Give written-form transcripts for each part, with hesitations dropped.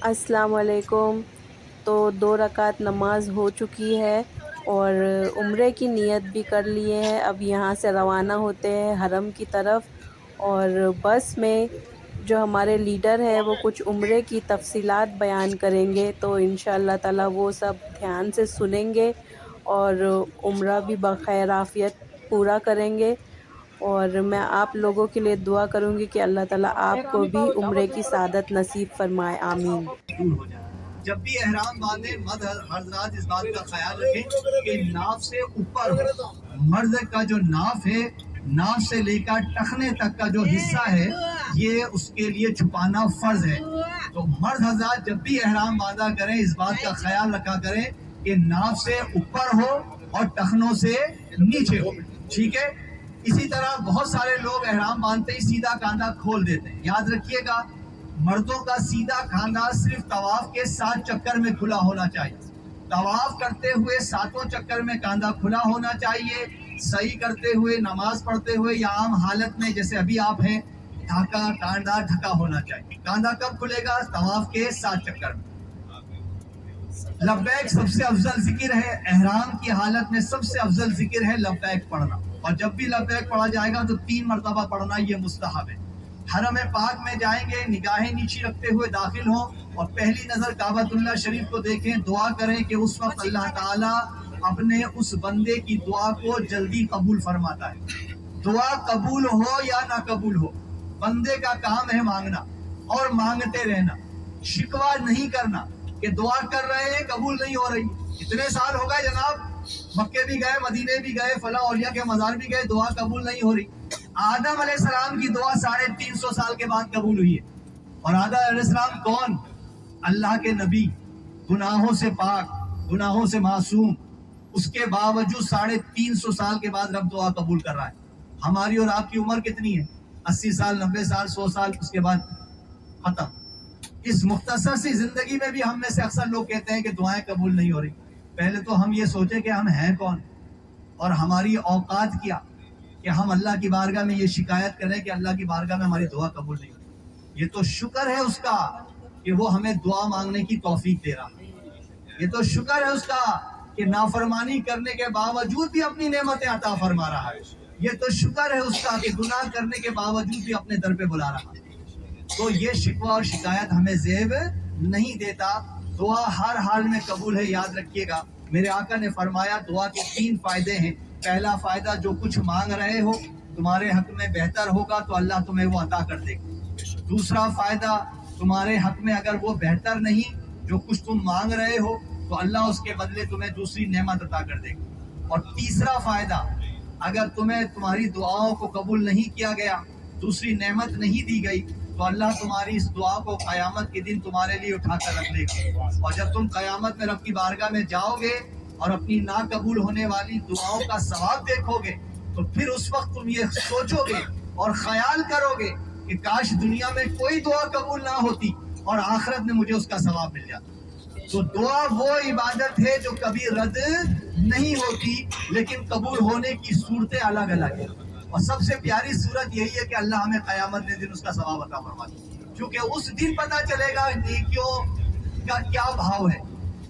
السلام علیکم۔ تو 2 رکعت نماز ہو چکی ہے اور عمرے کی نیت بھی کر لیے ہیں۔ اب یہاں سے روانہ ہوتے ہیں حرم کی طرف، اور بس میں جو ہمارے لیڈر ہیں وہ کچھ عمرے کی تفصیلات بیان کریں گے، تو انشاءاللہ تعالی وہ سب دھیان سے سنیں گے اور عمرہ بھی بخیر عافیت پورا کریں گے۔ اور میں آپ لوگوں کے لیے دعا کروں گی کہ اللہ تعالیٰ آپ کو بھی عمرے کی سعادت نصیب فرمائے، آمین۔ دور ہو جائے۔ جب بھی احرام باندھیں مرد حضرات اس بات کا خیال رکھیں کہ ناف سے اوپر ہو۔ مرد کا جو ناف ہے، ناف سے لے کر ٹخنے تک کا جو حصہ ہے، یہ اس کے لیے چھپانا فرض ہے۔ تو مرد حضرات جب بھی احرام باندھا کریں اس بات کا خیال رکھا کریں کہ ناف سے اوپر ہو اور ٹخنوں سے نیچے ہو، ٹھیک ہے۔ اسی طرح بہت سارے لوگ احرام باندھتے ہی سیدھا کاندھا کھول دیتے ہیں۔ یاد رکھیے گا، مردوں کا سیدھا کاندھا صرف طواف کے 7 چکر میں کھلا ہونا چاہیے۔ طواف کرتے ہوئے 7 چکر میں کاندھا کھلا ہونا چاہیے۔ صحیح کرتے ہوئے، نماز پڑھتے ہوئے یا عام حالت میں جیسے ابھی آپ ہیں، کاندھا ڈھکا ہونا چاہیے۔ کاندھا کب کھلے گا؟ طواف کے 7 چکر میں۔ لبیک سب سے افضل ذکر ہے۔ احرام کی حالت میں سب سے افضل ذکر ہے لبیک پڑھنا، اور جب بھی لبیک پڑھا جائے گا تو 3 مرتبہ پڑھنا، یہ مستحب ہے۔ حرم پاک میں جائیں گے، نگاہیں نیچی رکھتے ہوئے داخل ہوں اور پہلی نظر کعبۃ اللہ شریف کو دیکھیں، دعا کریں کہ اس وقت اللہ تعالیٰ اپنے اس بندے کی دعا کو جلدی قبول فرماتا ہے۔ دعا قبول ہو یا نہ قبول ہو، بندے کا کام ہے مانگنا اور مانگتے رہنا، شکوہ نہیں کرنا کہ دعا کر رہے ہیں قبول نہیں ہو رہی۔ اتنے سال ہو گئے جناب، مکے بھی گئے، مدینے بھی گئے، فلاں اولیاء کے مزار بھی گئے، دعا قبول نہیں ہو رہی۔ آدم علیہ السلام کی دعا 350 سال کے بعد قبول ہوئی ہے، اور آدم علیہ السلام کون؟ اللہ کے نبی، گناہوں سے پاک، گناہوں سے معصوم، اس کے باوجود 350 سال کے بعد رب دعا قبول کر رہا ہے۔ ہماری اور آپ کی عمر کتنی ہے؟ 80 سال، 90 سال، 100 سال، اس کے بعد ختم۔ اس مختصر سی زندگی میں بھی ہم میں سے اکثر لوگ کہتے ہیں کہ دعائیں قبول نہیں ہو رہی۔ پہلے تو ہم یہ سوچیں کہ ہم ہیں کون اور ہماری اوقات کیا کہ ہم اللہ کی بارگاہ میں یہ شکایت کریں کہ اللہ کی بارگاہ میں ہماری دعا قبول نہیں ہوتی۔ یہ تو شکر ہے اس کا کہ وہ ہمیں دعا مانگنے کی توفیق دے رہا ہے۔ یہ تو شکر ہے اس کا کہ نافرمانی کرنے کے باوجود بھی اپنی نعمتیں عطا فرما رہا ہے۔ یہ تو شکر ہے اس کا کہ گناہ کرنے کے باوجود بھی اپنے در پہ بلا رہا ہے۔ تو یہ شکوہ اور شکایت ہمیں زیب نہیں دیتا۔ دعا ہر حال میں قبول ہے، یاد رکھیے گا۔ میرے آقا نے فرمایا دعا کے 3 فائدے ہیں۔ پہلا فائدہ، جو کچھ مانگ رہے ہو تمہارے حق میں بہتر ہوگا تو اللہ تمہیں وہ عطا کر دے گا۔ دوسرا فائدہ، تمہارے حق میں اگر وہ بہتر نہیں جو کچھ تم مانگ رہے ہو تو اللہ اس کے بدلے تمہیں دوسری نعمت عطا کر دے گا۔ اور تیسرا فائدہ، اگر تمہیں تمہاری دعاؤں کو قبول نہیں کیا گیا، دوسری نعمت نہیں دی گئی، تو اللہ تمہاری اس دعا کو قیامت کے دن تمہارے لیے اٹھا کر رکھ لے گا۔ اور جب تم قیامت میں رب کی بارگاہ میں جاؤ گے اور اپنی ناقبول ہونے والی دعاؤں کا ثواب دیکھو گے، تو پھر اس وقت تم یہ سوچو گے اور خیال کرو گے کہ کاش دنیا میں کوئی دعا قبول نہ ہوتی اور آخرت میں مجھے اس کا ثواب مل جاتا۔ تو دعا وہ عبادت ہے جو کبھی رد نہیں ہوتی، لیکن قبول ہونے کی صورتیں الگ الگ ہیں۔ اور سب سے پیاری صورت یہی ہے کہ اللہ ہمیں قیامت کے دن اس کا ثواب عطا فرمائے، کیونکہ اس دن پتہ چلے گا نیکیوں کا کیا بھاؤ ہے۔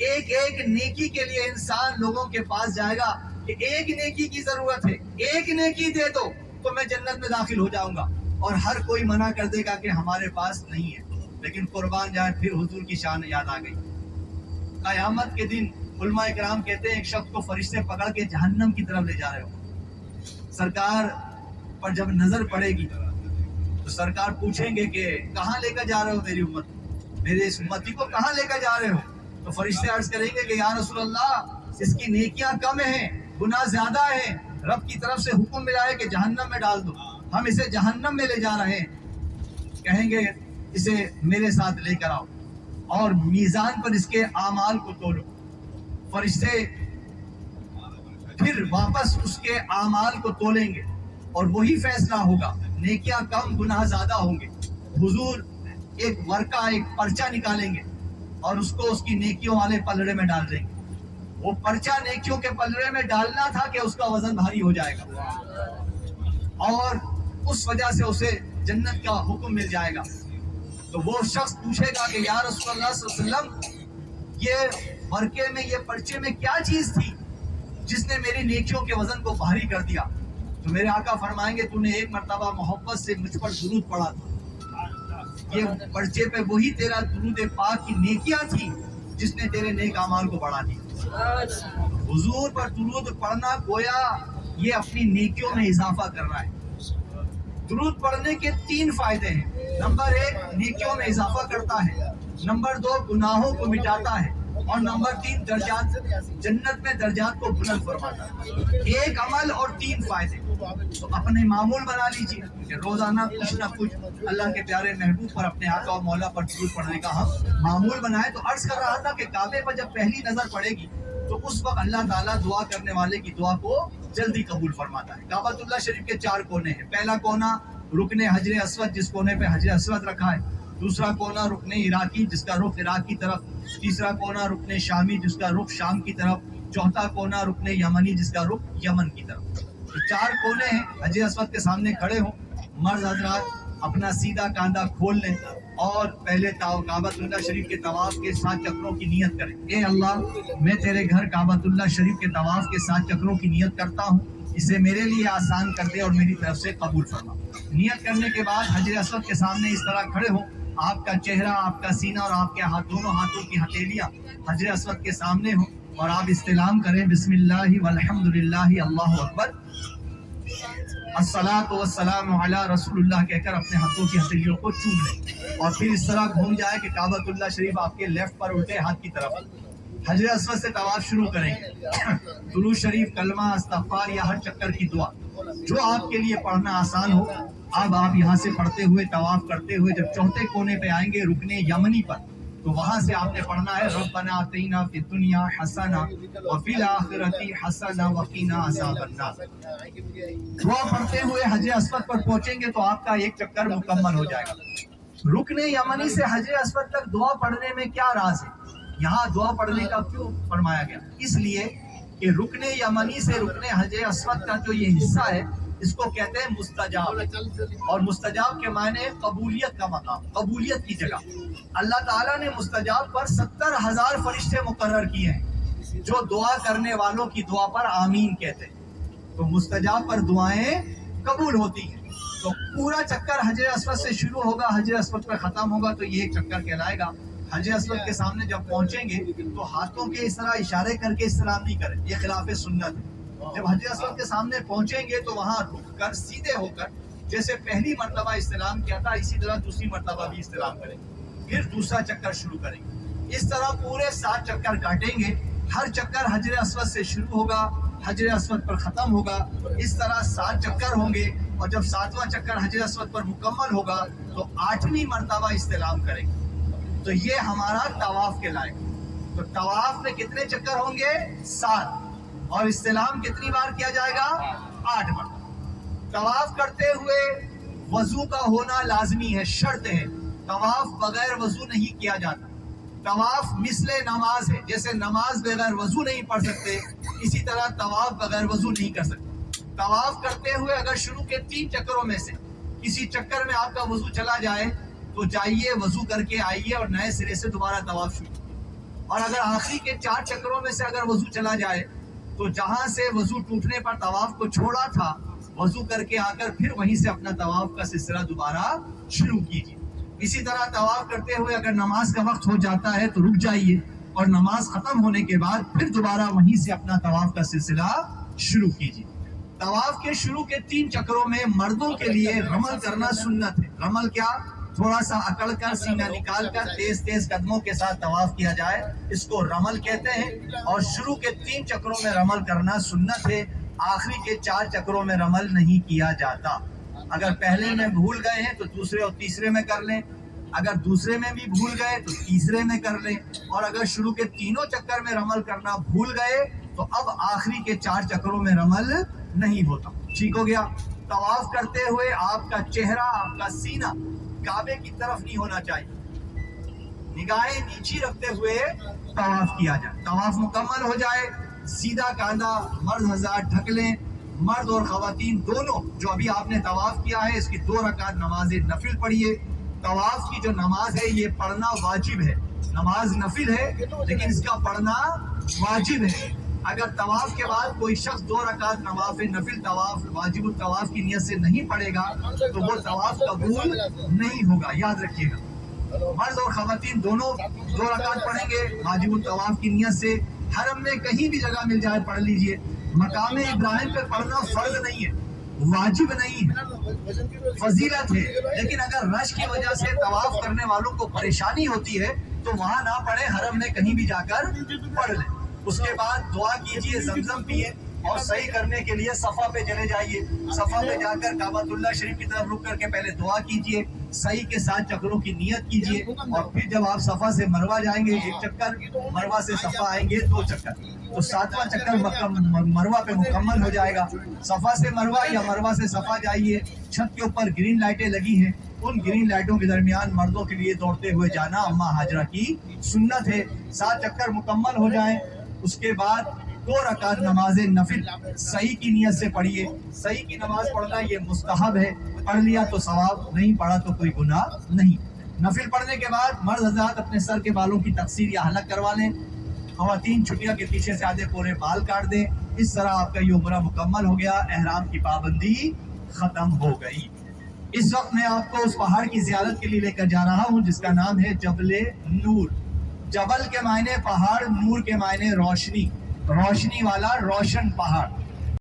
ایک ایک نیکی کے لیے انسان لوگوں کے پاس جائے گا کہ ایک نیکی کی ضرورت ہے، ایک نیکی دے دو تو میں جنت میں داخل ہو جاؤں گا، اور ہر کوئی منع کر دے گا کہ ہمارے پاس نہیں ہے۔ لیکن قربان جائے، پھر حضور کی شان یاد آ گئی۔ قیامت کے دن علماء اکرام کہتے ہیں ایک شخص کو فرشتے پکڑ کے جہنم کی طرف لے جا رہے ہو۔ سرکار پر جب نظر پڑے گی تو سرکار پوچھیں گے کہ کہاں لے کر جا رہے ہو میری امت، میرے اس امتی کو کہاں لے کر جا رہے ہو؟ تو فرشتے عرض کریں گے کہ یا رسول اللہ، اس کی نیکیاں کم ہیں، گناہ زیادہ ہیں، رب کی طرف سے حکم ملا ہے کہ جہنم میں ڈال دو، ہم اسے جہنم میں لے جا رہے ہیں۔ کہیں گے اسے میرے ساتھ لے کر آؤ اور میزان پر اس کے اعمال کو تولو۔ فرشتے پھر واپس اس کے اعمال کو تولیں گے اور وہی فیصلہ ہوگا، نیکیاں کم گناہ زیادہ ہوں گے۔ حضور ایک ورقہ، ایک پرچہ نکالیں گے اور اس کو اس کی نیکیوں والے پلڑے میں ڈال دیں گے۔ وہ پرچہ نیکیوں کے پلڑے میں ڈالنا تھا کہ اس کا وزن بھاری ہو جائے گا اور اس وجہ سے اسے جنت کا حکم مل جائے گا۔ تو وہ شخص پوچھے گا کہ یا رسول اللہ صلی اللہ علیہ وسلم یہ ورقے میں یہ پرچے میں کیا چیز تھی جس نے میری نیکیوں کے وزن کو بھاری کر دیا؟ تو میرے آقا فرمائیں گے تو نے ایک مرتبہ محبت سے مجھ پر درود پڑھا تھا، یہ پرچے پہ وہی تیرا درود پاک کی نیکیاں تھی جس نے تیرے نیک اعمال کو بڑھا دیا۔ حضور پر درود پڑھنا گویا یہ اپنی نیکیوں میں اضافہ کر رہا ہے۔ درود پڑھنے کے 3 فائدے ہیں۔ نمبر 1 نیکیوں میں اضافہ کرتا ہے، نمبر 2 گناہوں کو مٹاتا ہے، اور نمبر 3 درجات جنت میں درجات کو بلند فرماتا ہے۔ ایک عمل اور 3 فائدے، تو اپنے معمول بنا لیجیے کہ روزانہ کچھ نہ کچھ اللہ کے پیارے محبوب پر اپنے آقا و مولا پر درود پڑھنے کا ہم معمول بنائے۔ تو عرض کر رہا تھا کہ کعبے پر جب پہلی نظر پڑے گی تو اس وقت اللہ تعالیٰ دعا کرنے والے کی دعا کو جلدی قبول فرماتا ہے۔ کعبۃ اللہ شریف کے 4 کونے ہیں۔ پہلا کونا رکن حجر اسود جس کونے پہ حجر اسود رکھا ہے، دوسرا کونا رکن عراقی جس کا رخ عراق کی طرف، تیسرا کونا رکن شامی جس کا رخ شام کی طرف، چوتھا کونا رکن یمنی جس کا رخ یمن کی طرف۔ تو 4 کونے ہیں۔ حجر اسود کے سامنے کھڑے ہوں، مرد حضرات اپنا سیدھا کاندھا کھول لیں اور پہلے کعبۃ اللہ شریف کے طواف کے 7 چکروں کی نیت کریں۔ اے اللہ میں تیرے گھر کعبۃ اللہ شریف کے طواف کے 7 چکروں کی نیت کرتا ہوں، اسے میرے لیے آسان کر دے اور میری طرف سے قبول فرما۔ نیت کرنے کے بعد حجر اسود کے سامنے اس طرح کھڑے ہوں، آپ کا چہرہ، آپ کا سینہ اور آپ کے دونوں ہاتھوں کی ہتھیلیاں حجر اسود کے سامنے ہوں، اور آپ استلام کریں بسم اللہ والحمد للہ اللہ اکبر الصلاۃ والسلام علی رسول اللہ کہہ کر اپنے ہاتھوں کی ہتھیلیوں کو چوم لیں، اور پھر اس طرح گھوم جائے کہ کعبۃ اللہ شریف آپ کے لیفٹ پر الٹے ہاتھ کی طرف۔ حجر اسود سے طواف شروع کریں گے۔ درود شریف، کلمہ، استغفار یا ہر چکر کی دعا جو آپ کے لیے پڑھنا آسان ہو، اب آپ یہاں سے پڑھتے ہوئے طواف کرتے ہوئے جب چوتھے کونے پہ آئیں گے رکن یمنی پر، تو وہاں سے آپ نے پڑھنا ہے ربنا آتینا فی الدنیا حسنہ وفی الآخرۃ حسنہ وقنا عذاب النار۔ دعا پڑھتے ہوئے حجر اسود پر پہنچیں گے تو آپ کا ایک چکر مکمل ہو جائے گا۔ رکن یمنی سے حجر اسود تک دعا پڑھنے میں کیا راز ہے؟ یہاں دعا پڑھنے کا کیوں فرمایا گیا؟ اس لیے کہ رکن یمنی سے رکن حجر اسود کا جو یہ حصہ ہے اس کو کہتے ہیں مستجاب، اور مستجاب کے معنی قبولیت کا مقام، قبولیت کی جگہ۔ اللہ تعالیٰ نے مستجاب پر 70,000 فرشتے مقرر کیے ہیں جو دعا کرنے والوں کی دعا پر آمین کہتے ہیں۔ تو مستجاب پر دعائیں قبول ہوتی ہیں۔ تو پورا چکر حجر اسود سے شروع ہوگا، حجر اسود پر ختم ہوگا، تو یہ ایک چکر کہلائے گا۔ حجر اسود کے سامنے جب پہنچیں گے تو ہاتھوں کے اس طرح اشارے کر کے استلام نہیں کریں، یہ خلاف سنت ہے۔ جب حجر اسود کے سامنے پہنچیں گے تو وہاں رک کر سیدھے ہو کر جیسے پہلی مرتبہ استلام کیا تھا اسی طرح دوسری مرتبہ بھی استلام کریں گے، پھر دوسرا چکر شروع کریں گے۔ اس طرح پورے 7 چکر کاٹیں گے، ہر چکر حجر اسود سے شروع ہوگا، حجر اسود پر ختم ہوگا۔ اس طرح 7 چکر ہوں گے، اور جب 7واں چکر حجر اسود پر مکمل ہوگا تو 8ویں مرتبہ استلام کریں گے۔ تو یہ ہمارا طواف کہلائے گا۔ تو طواف میں کتنے چکر ہوں گے؟ 7، اور استلام کتنی بار کیا جائے گا؟ 8 بار۔ طواف کرتے ہوئے وضو کا ہونا لازمی ہے، شرط ہے۔ طواف بغیر وضو نہیں کیا جاتا۔ طواف مثل نماز ہے، جیسے نماز بغیر وضو نہیں پڑھ سکتے اسی طرح طواف بغیر وضو نہیں کر سکتے۔ طواف کرتے ہوئے اگر شروع کے 3 چکروں میں سے کسی چکر میں آپ کا وضو چلا جائے تو جائیے وضو کر کے آئیے اور نئے سرے سے دوبارہ طواف شروع۔ اور اگر آخری کے 4 چکروں میں سے اگر وضو چلا جائے تو جہاں سے وضو ٹوٹنے پر طواف کو چھوڑا تھا وضو کر کے آ کر پھر وہیں سے اپنا طواف کا سلسلہ دوبارہ شروع کیجیے۔ اسی طرح طواف کرتے ہوئے اگر نماز کا وقت ہو جاتا ہے تو رک جائیے اور نماز ختم ہونے کے بعد پھر دوبارہ وہیں سے اپنا طواف کا سلسلہ شروع کیجیے۔ طواف کے شروع کے 3 چکروں میں مردوں کے لیے رمل کرنا سنت ہے۔ رمل کیا؟ تھوڑا سا اکڑ کر سینہ نکال کر تیز تیز قدموں کے ساتھ طواف کیا جائے، اس کو رمل کہتے ہیں۔ اور شروع کے 3 چکروں میں رمل کرنا سنت ہے، آخری کے 4 چکروں میں رمل نہیں کیا جاتا۔ اگر پہلے میں بھول گئے ہیں تو دوسرے اور تیسرے میں کر لیں، اگر دوسرے میں بھی بھول گئے تو تیسرے میں کر لیں، اور اگر شروع کے 3 چکر میں رمل کرنا بھول گئے تو اب آخری کے 4 چکروں میں رمل نہیں ہوتا۔ ٹھیک ہو گیا؟ طواف کرتے ہوئے آپ کا چہرہ، آپ کا سینہ کعبے کی طرف نہیں ہونا چاہیے، نگاہیں نیچی رکھتے ہوئے طواف کیا جائے۔ طواف مکمل ہو جائے، سیدھا کاندھا مرد حضرات ڈھک لیں، مرد اور خواتین دونوں جو ابھی آپ نے طواف کیا ہے اس کی 2 رکعت نماز نفل پڑھیے، طواف کی جو نماز ہے یہ پڑھنا واجب ہے. نماز نفل ہے لیکن اس کا پڑھنا واجب ہے. اگر طواف کے بعد کوئی شخص 2 رکعت نماز نفل طواف واجب الطواف کی نیت سے نہیں پڑھے گا تو وہ طواف قبول نہیں ہوگا. یاد رکھیے گا, مرد اور خواتین دونوں 2 رکعت پڑھیں گے واجب الطواف کی نیت سے. حرم میں کہیں بھی جگہ مل جائے پڑھ لیجئے. مقام ابراہیم پہ پڑھنا فرض نہیں ہے, واجب نہیں ہے, فضیلت ہے. لیکن اگر رش کی وجہ سے طواف کرنے والوں کو پریشانی ہوتی ہے تو وہاں نہ پڑھے, حرم میں کہیں بھی جا کر پڑھ لیں. اس کے بعد دعا کیجئے, زمزم پیئے اور صحیح کرنے کے لیے صفا پہ چلے جائیے. صفا پہ جا کر کعبۃ اللہ شریف کی طرف رک کر کے پہلے دعا کیجئے, صحیح کے 7 چکروں کی نیت کیجئے, اور پھر جب آپ صفا سے مروہ جائیں گے 1 چکر, مروہ سے صفا آئیں گے 2 چکر, تو 7واں چکر مروہ پہ مکمل ہو جائے گا. صفا سے مروہ یا مروہ سے صفا جائیے. چھت کے اوپر گرین لائٹیں لگی ہیں, ان گرین لائٹوں کے درمیان مردوں کے لیے دوڑتے ہوئے جانا اماں ہاجرہ کی سنت ہے. 7 چکر مکمل ہو جائیں, اس کے بعد 2 رکعت نماز نفل صحیح کی نیت سے پڑھیے. صحیح کی نماز پڑھنا یہ مستحب ہے, پڑھ لیا تو ثواب, نہیں پڑھا تو کوئی گناہ نہیں. نفل پڑھنے کے بعد مرد حضرات اپنے سر کے بالوں کی تقصیر یا حلق کروا لیں. خواتین چھٹیاں کے پیچھے سے آدھے پورے بال کاٹ دیں. اس طرح آپ کا یہ عمرہ مکمل ہو گیا, احرام کی پابندی ختم ہو گئی. اس وقت میں آپ کو اس پہاڑ کی زیارت کے لیے لے کر جا رہا ہوں جس کا نام ہے جبل نور. جبل کے معنی پہاڑ, نور کے معنی روشنی, روشنی والا روشن پہاڑ.